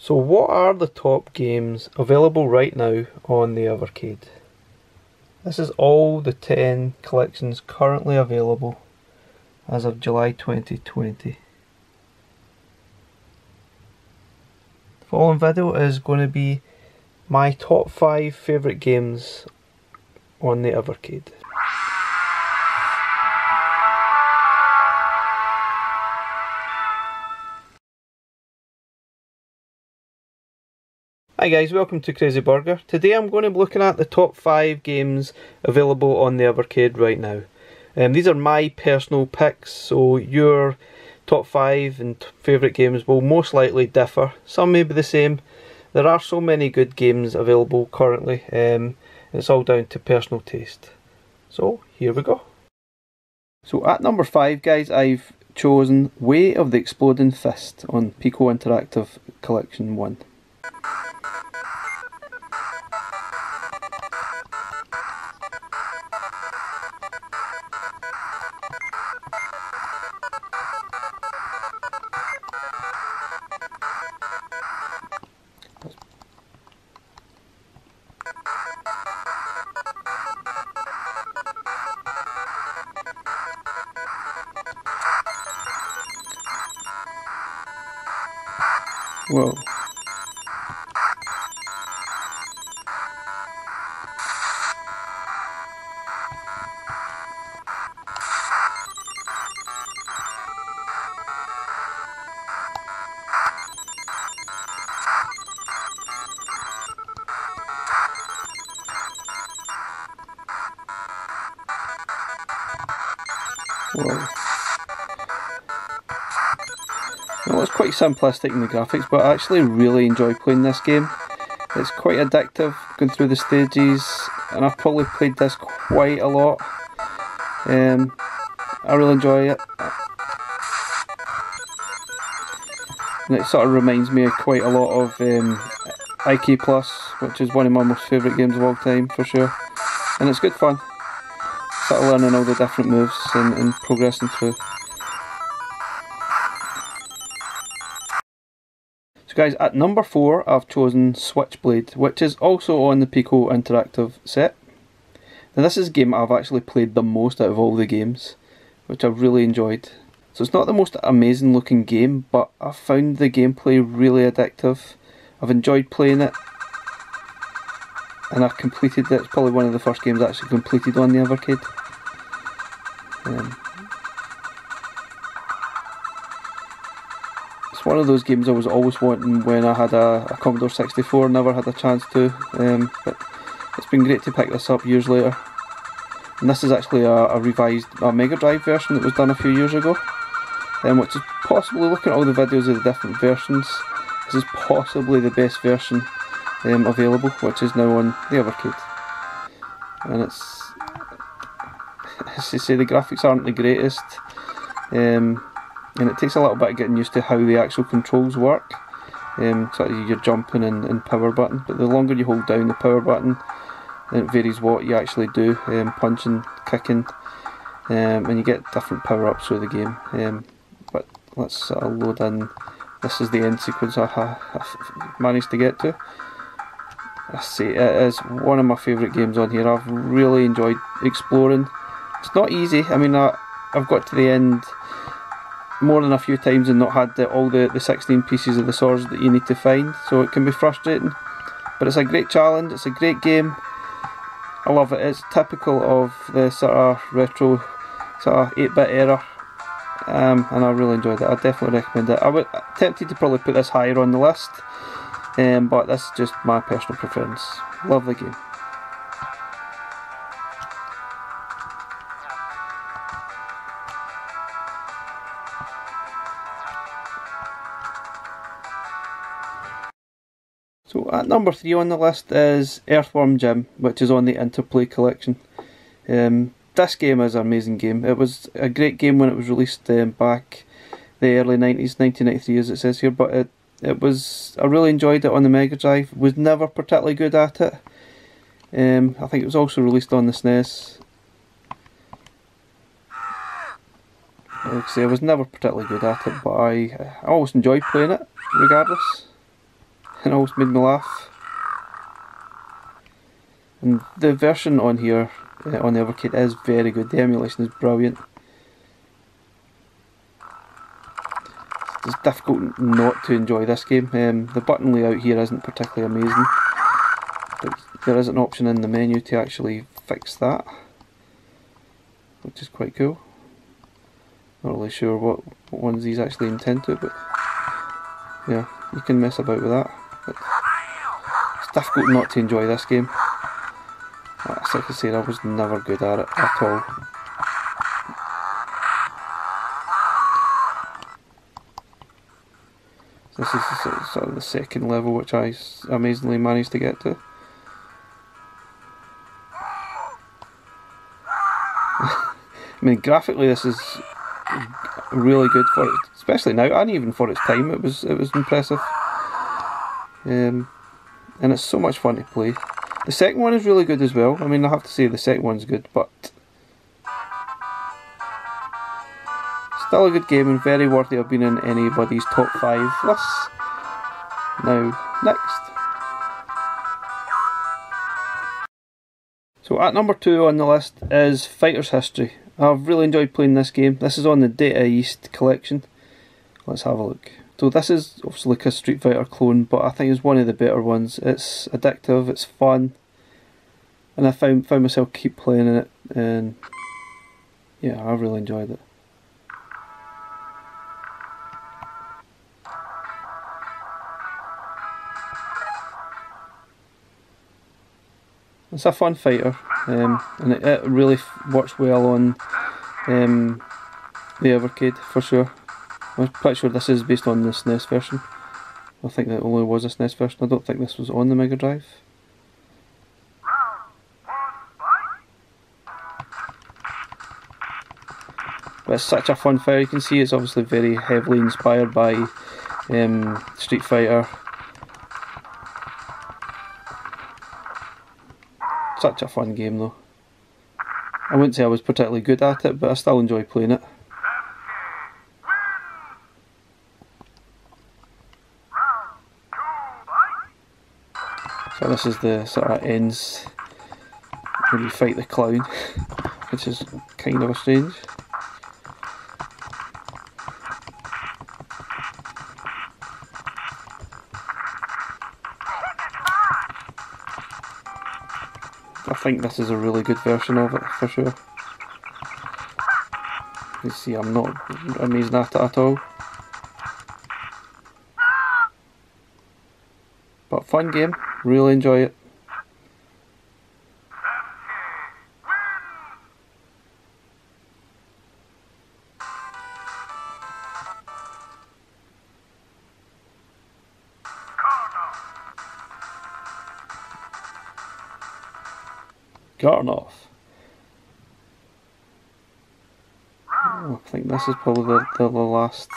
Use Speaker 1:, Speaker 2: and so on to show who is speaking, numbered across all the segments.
Speaker 1: So what are the top games available right now on the Evercade? This is all the 10 collections currently available as of July 2020. The following video is going to be my top 5 favourite games on the Evercade. Hi guys, welcome to Crazy Burger. Today I'm going to be looking at the top 5 games available on the Evercade right now. These are my personal picks, so your top 5 and favourite games will most likely differ. Some may be the same. There are so many good games available currently. It's all down to personal taste. So here we go. So at number 5 guys, I've chosen Way of the Exploding Fist on Pico Interactive Collection 1. Whoa. Whoa. Well, it's quite simplistic in the graphics, but I actually really enjoy playing this game. It's quite addictive, going through the stages, and I've probably played this quite a lot. I really enjoy it. And it sort of reminds me of quite a lot of IK+, which is one of my most favourite games of all time, for sure. And it's good fun. Sort of learning all the different moves and progressing through. So guys, at number 4 I've chosen Switchblade, which is also on the Pico Interactive set. Now this is a game I've actually played the most out of all the games, which I've really enjoyed. So it's not the most amazing looking game, but I found the gameplay really addictive. I've enjoyed playing it, and I've completed it. It's probably one of the first games I actually completed on the Evercade. It's one of those games I was always wanting when I had a Commodore 64, never had a chance to, but it's been great to pick this up years later. And this is actually a revised Mega Drive version that was done a few years ago, which is possibly, looking at all the videos of the different versions, this is possibly the best version available, which is now on the Evercade. And it's, as I say, the graphics aren't the greatest, and it takes a little bit of getting used to how the actual controls work. Sort of your jumping and power button, but the longer you hold down the power button, it varies what you actually do, punching, kicking, and you get different power ups through the game. But let's load in. This is the end sequence I managed to get to. I say it is one of my favourite games on here. I've really enjoyed exploring. It's not easy. I mean, I've got to the end more than a few times and not had all the 16 pieces of the swords that you need to find, so it can be frustrating. But it's a great challenge. It's a great game. I love it. It's typical of the sort of retro, sort of 8-bit era, and I really enjoyed it. I definitely recommend it. I was tempted to probably put this higher on the list, but this is just my personal preference. Love the game. So at number 3 on the list is Earthworm Gem, which is on the Interplay collection. This game is an amazing game. It was a great game when it was released back the early 90s, 1993 as it says here, but I really enjoyed it on the Mega Drive. Was never particularly good at it. I think it was also released on the SNES. Like I say, I was never particularly good at it, but I always enjoyed playing it, regardless. It always made me laugh. And the version on here, on the Evercade, is very good. The emulation is brilliant. It's difficult not to enjoy this game. The button layout here isn't particularly amazing, but there is an option in the menu to actually fix that, which is quite cool. Not really sure what ones these actually intend to, but yeah, you can mess about with that. But it's difficult not to enjoy this game. Like I said, I was never good at it at all. This is sort of the second level, which I amazingly managed to get to. I mean, graphically this is really good for it, especially now, and even for its time it was impressive. And it's so much fun to play. The second one is really good as well. I mean, I have to say the second one's good, but still a good game and very worthy of being in anybody's top 5 lists. Now, next. So at number 2 on the list is Fighter's History. I've really enjoyed playing this game. This is on the Data East collection. Let's have a look. So this is obviously like a Street Fighter clone, but I think it's one of the better ones. It's addictive, it's fun, and I found myself keep playing it, and yeah, I really enjoyed it. It's a fun fighter, and it really works well on the Evercade for sure. I'm pretty sure this is based on the SNES version. I think that only was a SNES version. I don't think this was on the Mega Drive. But it's such a fun fighter. You can see it's obviously very heavily inspired by Street Fighter. Such a fun game though. I wouldn't say I was particularly good at it, but I still enjoy playing it. So this is the sort of ends when you fight the clown, which is kind of strange. I think this is a really good version of it for sure. You see, I'm not amazed at it at all. But fun game, really enjoy it. Garnoff. Oh, I think this is probably the last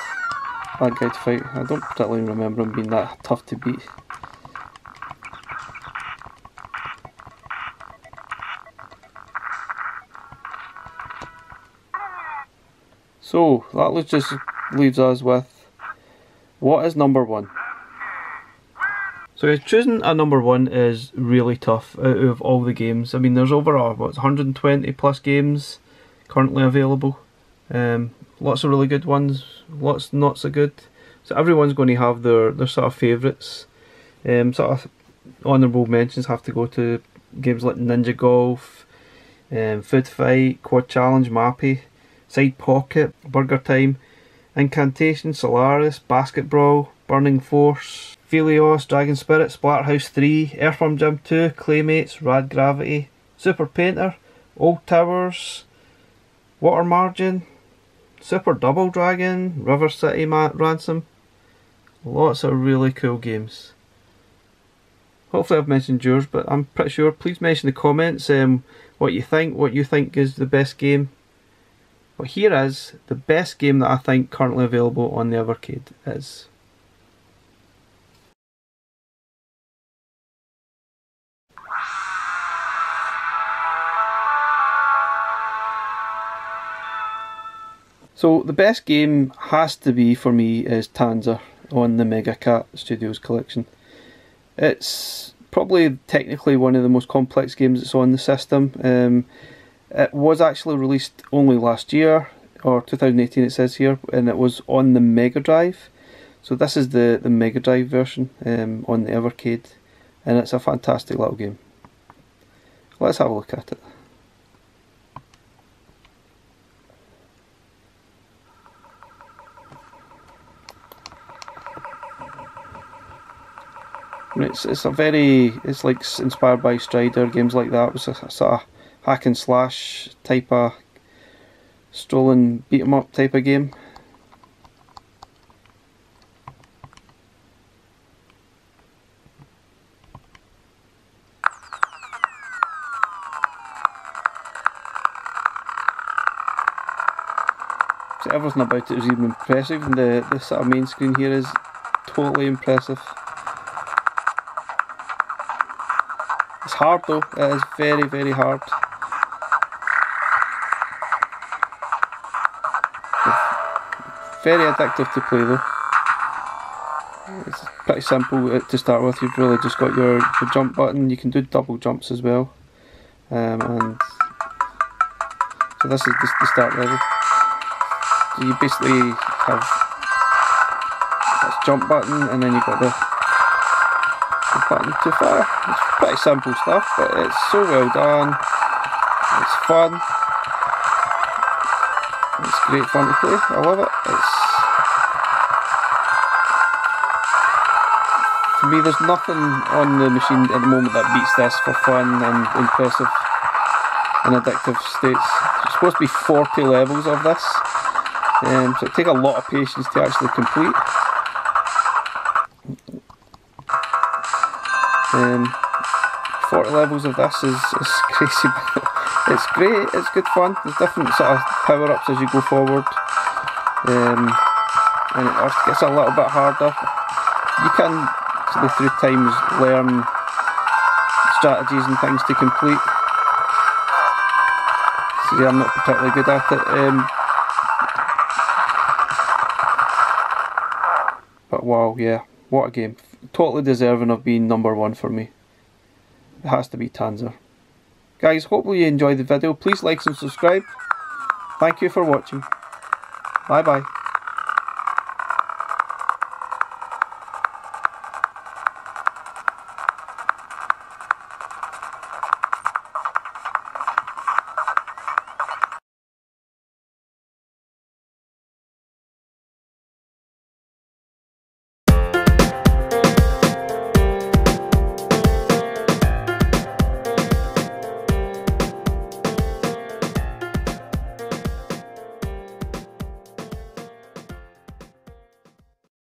Speaker 1: bad guy to fight. I don't particularly remember him being that tough to beat. So that just leaves us with, what is number 1? So choosing a number 1 is really tough out of all the games. I mean, there's over 120 plus games currently available. Lots of really good ones, lots not so good. So everyone's going to have their sort of favourites. Sort of honourable mentions have to go to games like Ninja Golf, Food Fight, Quad Challenge, Mappy, Side Pocket, Burger Time, Incantation, Solaris, Basket Brawl, Burning Force, Phelios, Dragon Spirit, Splatterhouse 3, Earthworm Gem 2, Claymates, Rad Gravity, Super Painter, Old Towers, Water Margin, Super Double Dragon, River City Ransom. Lots of really cool games. Hopefully I've mentioned yours, but I'm pretty sure. Please mention in the comments what you think is the best game. But here is the best game that I think currently available on the Evercade is. So the best game has to be for me is Tanzer on the Mega Cat Studios collection. It's probably technically one of the most complex games that's on the system. It was actually released only last year, or 2018 it says here, and it was on the Mega Drive. So this is the Mega Drive version on the Evercade, and it's a fantastic little game. Let's have a look at it. It's like inspired by Strider, games like that. It was a sort of hack and slash type of strolling beat 'em up type of game. So everything about it is even impressive, and the sort of main screen here is totally impressive. It's hard though, it is very, very hard. It's very addictive to play though. It's pretty simple to start with. You've really just got your jump button. You can do double jumps as well. And so this is the start level. So you basically have this jump button, and then you've got the button to fire. It's pretty simple stuff, but it's so well done. It's fun. It's great fun to play. I love it. For me, there's nothing on the machine at the moment that beats this for fun and impressive and addictive states. There's supposed to be 40 levels of this, so it'd take a lot of patience to actually complete. 40 levels of this is crazy, but it's great, it's good fun. There's different sort of power-ups as you go forward, and it gets a little bit harder. You can, through times, learn strategies and things to complete. See, I'm not particularly good at it, but wow, yeah, what a game. Totally deserving of being #1 for me. It has to be Tanzer. Guys, hopefully you enjoyed the video. Please like and subscribe. Thank you for watching. Bye bye.